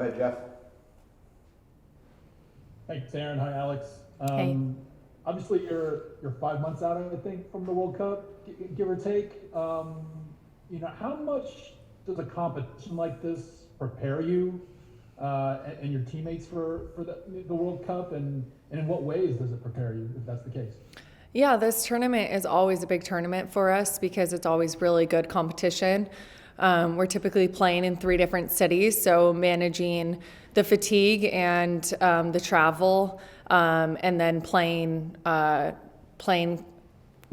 ahead, Jeff. Thanks, Aaron. Hi, Alex. Hey. Obviously, you're 5 months out, I think, from the World Cup, give or take. How much does a competition like this prepare you and your teammates for the World Cup, and in what ways does it prepare you, if that's the case? Yeah, this tournament is always a big tournament for us because it's always really good competition. We're typically playing in 3 different cities, so managing the fatigue and the travel, and then playing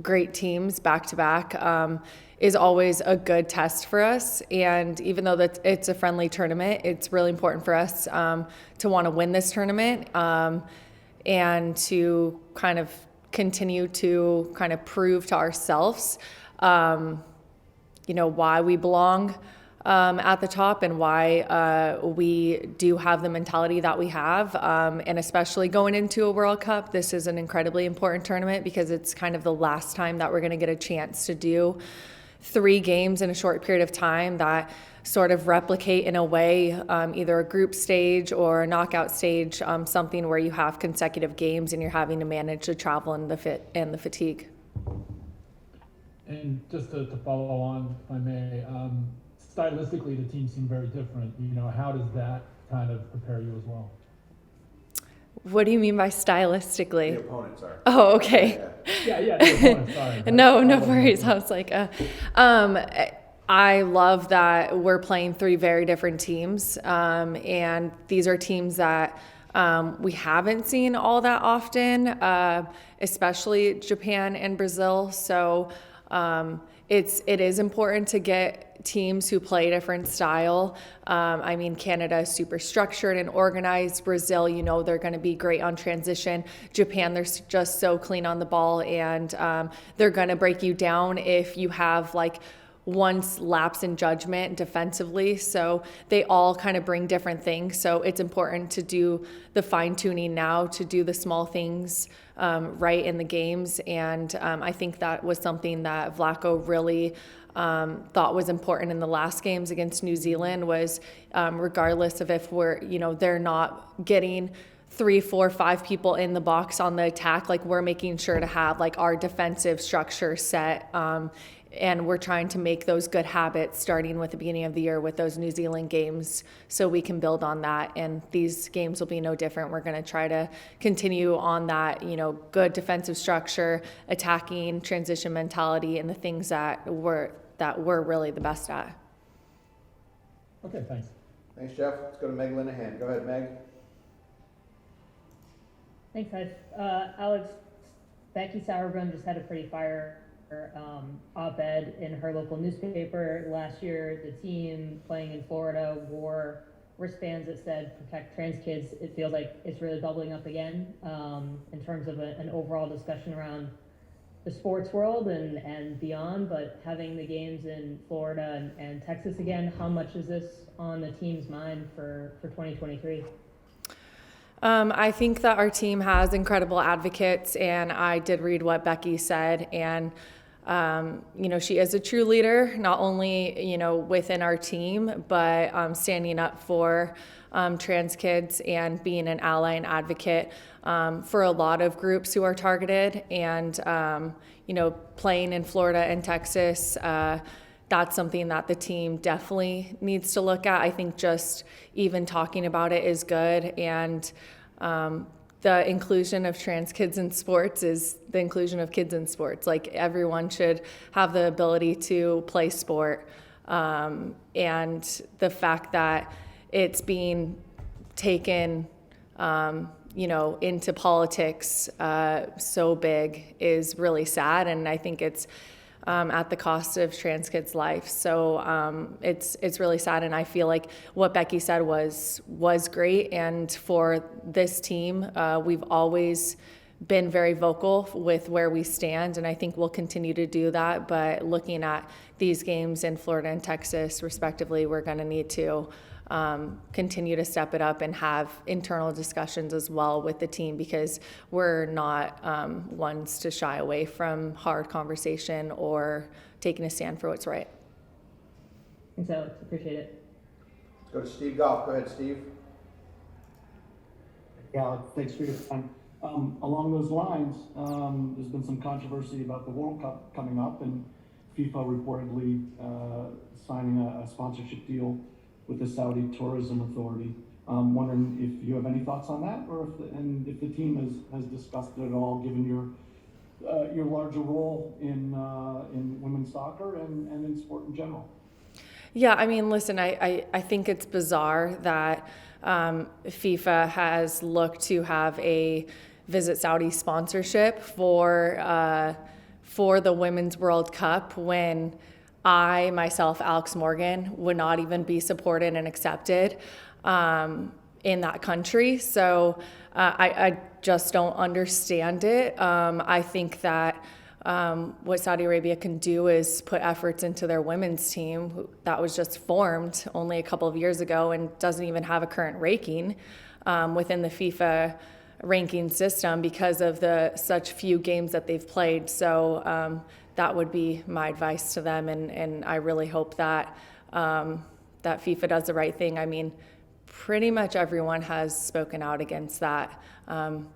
great teams back to back is always a good test for us. And even though it's a friendly tournament, it's really important for us to want to win this tournament and to kind of continue to kind of prove to ourselves why we belong at the top and why we do have the mentality that we have. And especially going into a World Cup, this is an incredibly important tournament because it's kind of the last time that we're going to get a chance to do 3 games in a short period of time that sort of replicate in a way either a group stage or a knockout stage, something where you have consecutive games and you're having to manage the travel and the fatigue. And just to follow on, if I may, stylistically, the teams seem very different. How does that kind of prepare you as well? What do you mean by stylistically? The opponent, sorry. Oh, okay. Yeah, the opponent, sorry. No worries. I was like, I love that we're playing 3 very different teams, and these are teams that we haven't seen all that often, especially Japan and Brazil. So it is important to get teams who play a different style. Canada is super structured and organized. Brazil, they're going to be great on transition. Japan, they're just so clean on the ball, and they're going to break you down if you have one lapse in judgment defensively. So they all kind of bring different things. So it's important to do the fine tuning now, to do the small things right in the games. And I think that was something that Vlatko really thought was important in the last games against New Zealand was regardless of if they're not getting 3, 4, 5 people in the box on the attack, we're making sure to have our defensive structure set. And we're trying to make those good habits starting with the beginning of the year with those New Zealand games so we can build on that. And these games will be no different. We're going to try to continue on that, good defensive structure, attacking, transition mentality, and the things that we're really the best at. Okay, thanks. Thanks, Jeff. Let's go to Meg Linehan. Go ahead, Meg. Thanks, guys. Alex, Becky Sauerbrunn just had a pretty fire op-ed in her local newspaper last year. The team playing in Florida wore wristbands that said protect trans kids. It feels like it's really bubbling up again in terms of an overall discussion around the sports world and beyond, but having the games in Florida and Texas again, how much is this on the team's mind for 2023? I think that our team has incredible advocates, and I did read what Becky said, and she is a true leader, not only, within our team, but standing up for trans kids and being an ally and advocate for a lot of groups who are targeted. And, playing in Florida and Texas, that's something that the team definitely needs to look at. I think just even talking about it is good. And the inclusion of trans kids in sports is the inclusion of kids in sports. Everyone should have the ability to play sport. And the fact that it's being taken, into politics so big is really sad. And I think it's at the cost of trans kids' life. So it's really sad, and I feel like what Becky said was great. And for this team, we've always been very vocal with where we stand, and I think we'll continue to do that. But looking at these games in Florida and Texas, respectively, we're going to need to continue to step it up and have internal discussions as well with the team, because we're not ones to shy away from hard conversation or taking a stand for what's right. Thanks, Alex. Appreciate it. Let's go to Steve Goff. Go ahead, Steve. Yeah, thanks for your time. Along those lines, there's been some controversy about the World Cup coming up, and FIFA reportedly signing a sponsorship deal with the Saudi Tourism Authority. Wondering if you have any thoughts on that, or if the team has discussed it at all, given your larger role in women's soccer and in sport in general. Yeah, I mean, listen, I think it's bizarre that FIFA has looked to have a Visit Saudi sponsorship for the Women's World Cup when I, myself, Alex Morgan, would not even be supported and accepted in that country. So I just don't understand it. I think that what Saudi Arabia can do is put efforts into their women's team that was just formed only a couple of years ago and doesn't even have a current ranking within the FIFA ranking system because of the such few games that they've played. So that would be my advice to them, and I really hope that that FIFA does the right thing. I mean, pretty much everyone has spoken out against that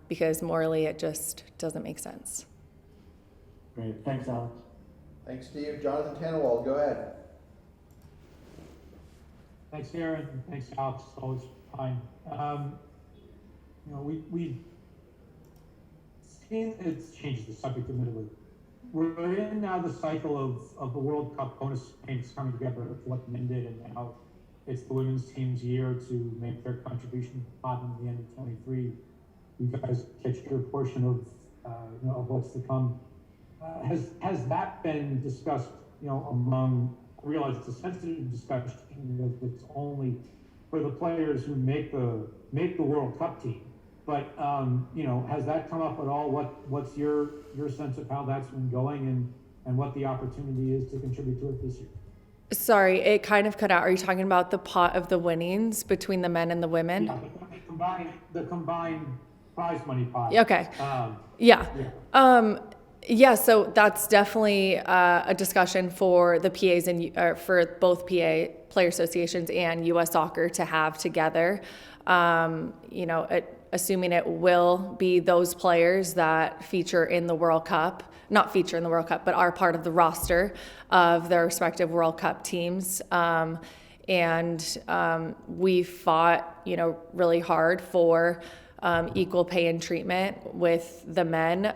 because morally it just doesn't make sense. Great, thanks, Alex. Thanks, Steve. Jonathan Tannenwald, go ahead. Thanks, Aaron. Thanks, Alex. Always fine. We've seen it's changed the subject admittedly. We're in now the cycle of the World Cup bonus payments coming together for what the men did, and now it's the women's team's year to make their contribution to the pot in the end of 23. You guys catch your portion of of what's to come. Has that been discussed, among, I realize it's a sensitive discussion, it's only for the players who make the World Cup team, but, has that come up at all? What's your sense of how that's been going and what the opportunity is to contribute to it this year? Sorry, it kind of cut out. Are you talking about the pot of the winnings between the men and the women? Yeah, the combined prize money pot. Okay. Yeah, so that's definitely a discussion for the PAs and for both PA player associations and U.S. Soccer to have together. Assuming it will be those players that feature in the World Cup, not feature in the World Cup, but are part of the roster of their respective World Cup teams. We fought, really hard for equal pay and treatment with the men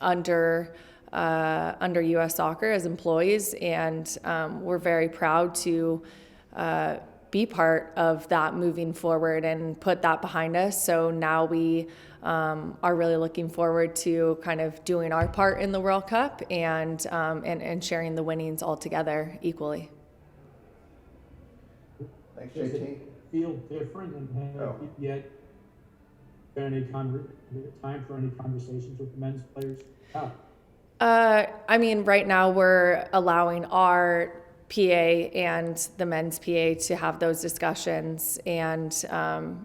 under U.S. Soccer as employees, and we're very proud to be part of that moving forward and put that behind us. So now we are really looking forward to kind of doing our part in the World Cup and sharing the winnings all together equally. Thanks, Does JT. it feel different, and have yet there any time for any conversations with the men's players? I mean, right now we're allowing our PA and the men's PA to have those discussions, and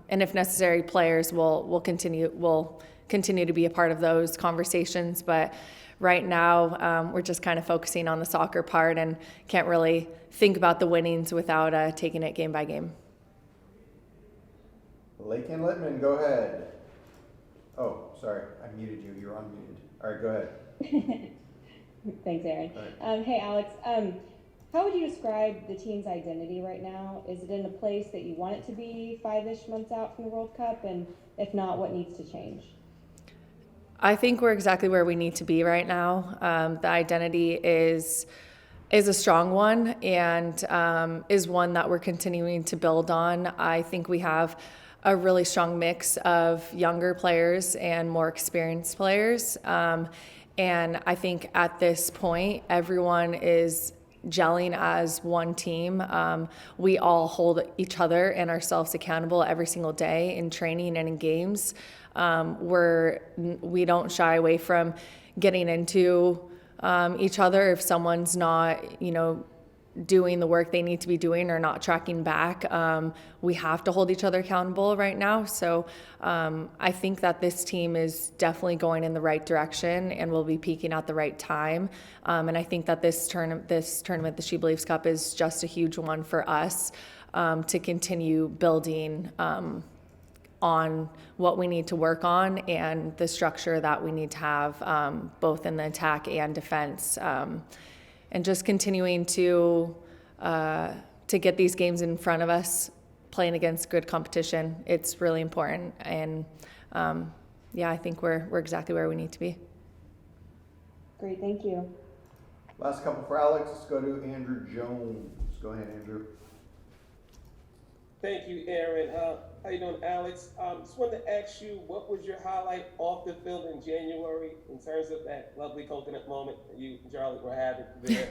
if necessary, players will continue to be a part of those conversations. But right now, we're just kind of focusing on the soccer part and can't really think about the winnings without taking it game by game. Lakin Littman, go ahead. Oh, sorry, I muted you. You're unmuted. All right, go ahead. Thanks, Aaron. Right. Hey, Alex. How would you describe the team's identity right now? Is it in a place that you want it to be 5-ish months out from the World Cup? And if not, what needs to change? I think we're exactly where we need to be right now. The identity is a strong one and is one that we're continuing to build on. I think we have a really strong mix of younger players and more experienced players. And I think at this point, everyone is gelling as one team. We all hold each other and ourselves accountable every single day in training and in games. We don't shy away from getting into each other if someone's not, doing the work they need to be doing or not tracking back. We have to hold each other accountable right now. So I think that this team is definitely going in the right direction and will be peaking at the right time. And I think that this tournament, the SheBelieves Cup, is just a huge one for us. to continue building on what we need to work on and the structure that we need to have both in the attack and defense, and just continuing to get these games in front of us, playing against good competition. It's really important, and I think we're exactly where we need to be. Great, thank you. Last couple for Alex. Let's go to Andrew Jones. Go ahead, Andrew. Thank you, Aaron. How you doing, Alex? Just wanted to ask you, what was your highlight off the field in January in terms of that lovely coconut moment that you and Charlie were having there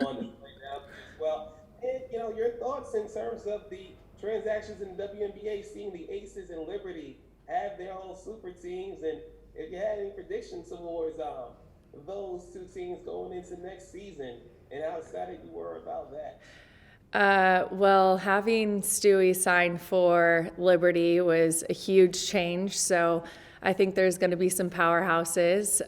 on the playground as well? And, your thoughts in terms of the transactions in the WNBA, seeing the Aces and Liberty have their own super teams, and if you had any predictions towards those two teams going into next season, and how excited you were about that. Well, having Stewie sign for Liberty was a huge change, so I think there's going to be some powerhouses.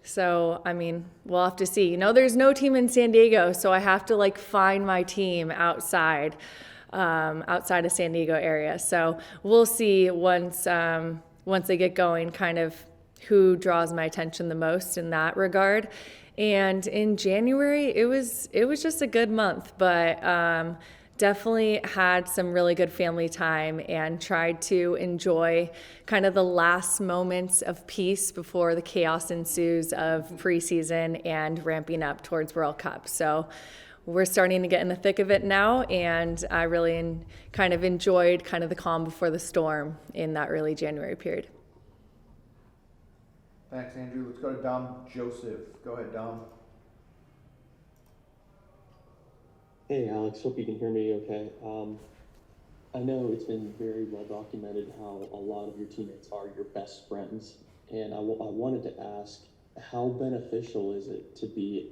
So, I mean, we'll have to see. There's no team in San Diego, so I have to find my team outside of San Diego area. So we'll see once they get going, kind of who draws my attention the most in that regard. And in January, it was just a good month, but definitely had some really good family time and tried to enjoy kind of the last moments of peace before the chaos ensues of preseason and ramping up towards World Cup. So we're starting to get in the thick of it now, and I really kind of enjoyed kind of the calm before the storm in that early January period. Thanks, Andrew. Let's go to Dom Joseph. Go ahead, Dom. Hey, Alex. Hope you can hear me okay. I know it's been very well documented how a lot of your teammates are your best friends. And I wanted to ask, how beneficial is it to be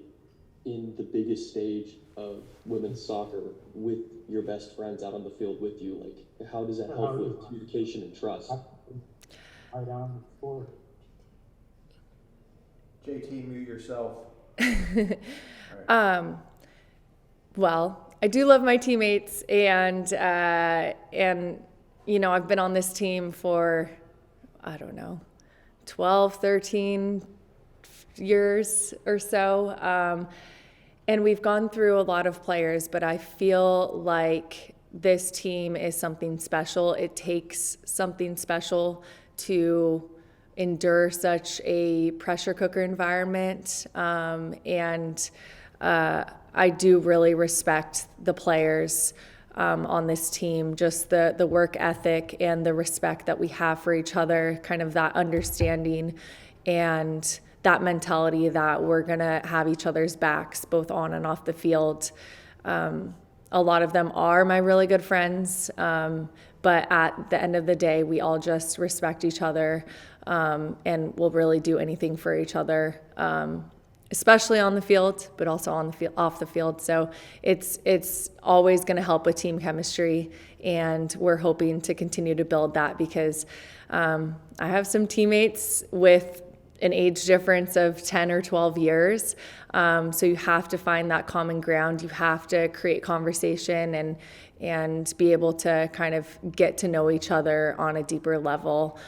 in the biggest stage of women's soccer with your best friends out on the field with you? How does that help with communication and trust? JT, mute yourself. Well, I do love my teammates, and I've been on this team for, 12, 13 years or so. And we've gone through a lot of players, but I feel like this team is something special. It takes something special to endure such a pressure cooker environment. I do really respect the players on this team, just the work ethic and the respect that we have for each other, kind of that understanding and that mentality that we're going to have each other's backs, both on and off the field. A lot of them are my really good friends, but at the end of the day, we all just respect each other, and we'll really do anything for each other, especially on the field, but also off the field. So it's always going to help with team chemistry, and we're hoping to continue to build that because I have some teammates with an age difference of 10 or 12 years. So you have to find that common ground. You have to create conversation and be able to kind of get to know each other on a deeper level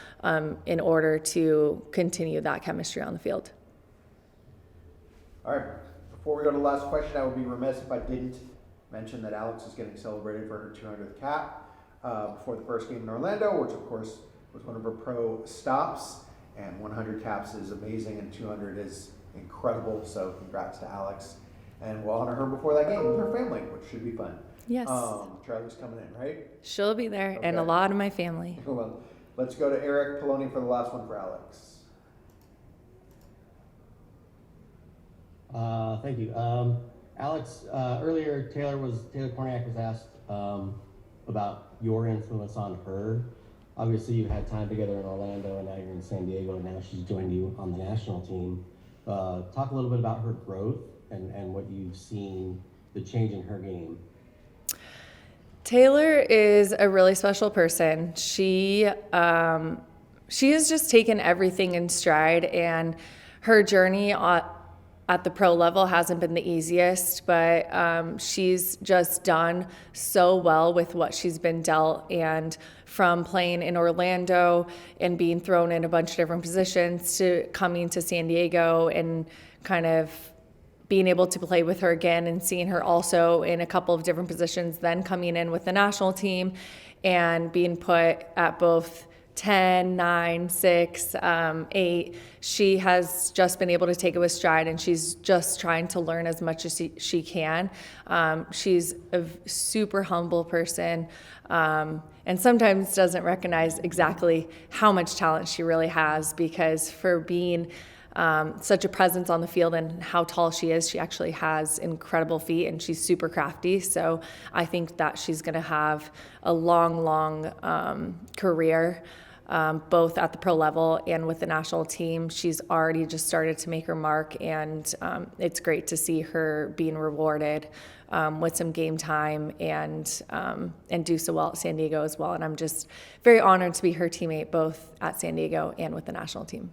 in order to continue that chemistry on the field. All right. Before we go to the last question, I would be remiss if I didn't mention that Alex is getting celebrated for her 200th cap before the first game in Orlando, which of course was one of her pro stops. And 100 caps is amazing, and 200 is incredible. So congrats to Alex, and we'll honor her before that game with her family, which should be fun. Yes. Charlie's coming in, right? She'll be there, Okay. and a lot of my family. Well, let's go to Eric Poloni for the last one for Alex. Thank you. Alex, earlier Taylor Kornieck was asked about your influence on her. Obviously, you've had time together in Orlando, and now you're in San Diego, and now she's joined you on the national team. Talk a little bit about her growth and what you've seen, the change in her game. Taylor is a really special person. She has just taken everything in stride, and her journey at the pro level hasn't been the easiest, but she's just done so well with what she's been dealt. And from playing in Orlando and being thrown in a bunch of different positions to coming to San Diego and kind of being able to play with her again and seeing her also in a couple of different positions, then coming in with the national team and being put at both 10, 9, 6, 8, she has just been able to take it with stride, and she's just trying to learn as much as she can. She's a super humble person, and sometimes doesn't recognize exactly how much talent she really has, because for being such a presence on the field and how tall she is, she actually has incredible feet, and she's super crafty. So I think that she's going to have a long career, both at the pro level and with the national team. She's already just started to make her mark, and it's great to see her being rewarded with some game time and do so well at San Diego as well. And I'm just very honored to be her teammate, both at San Diego and with the national team.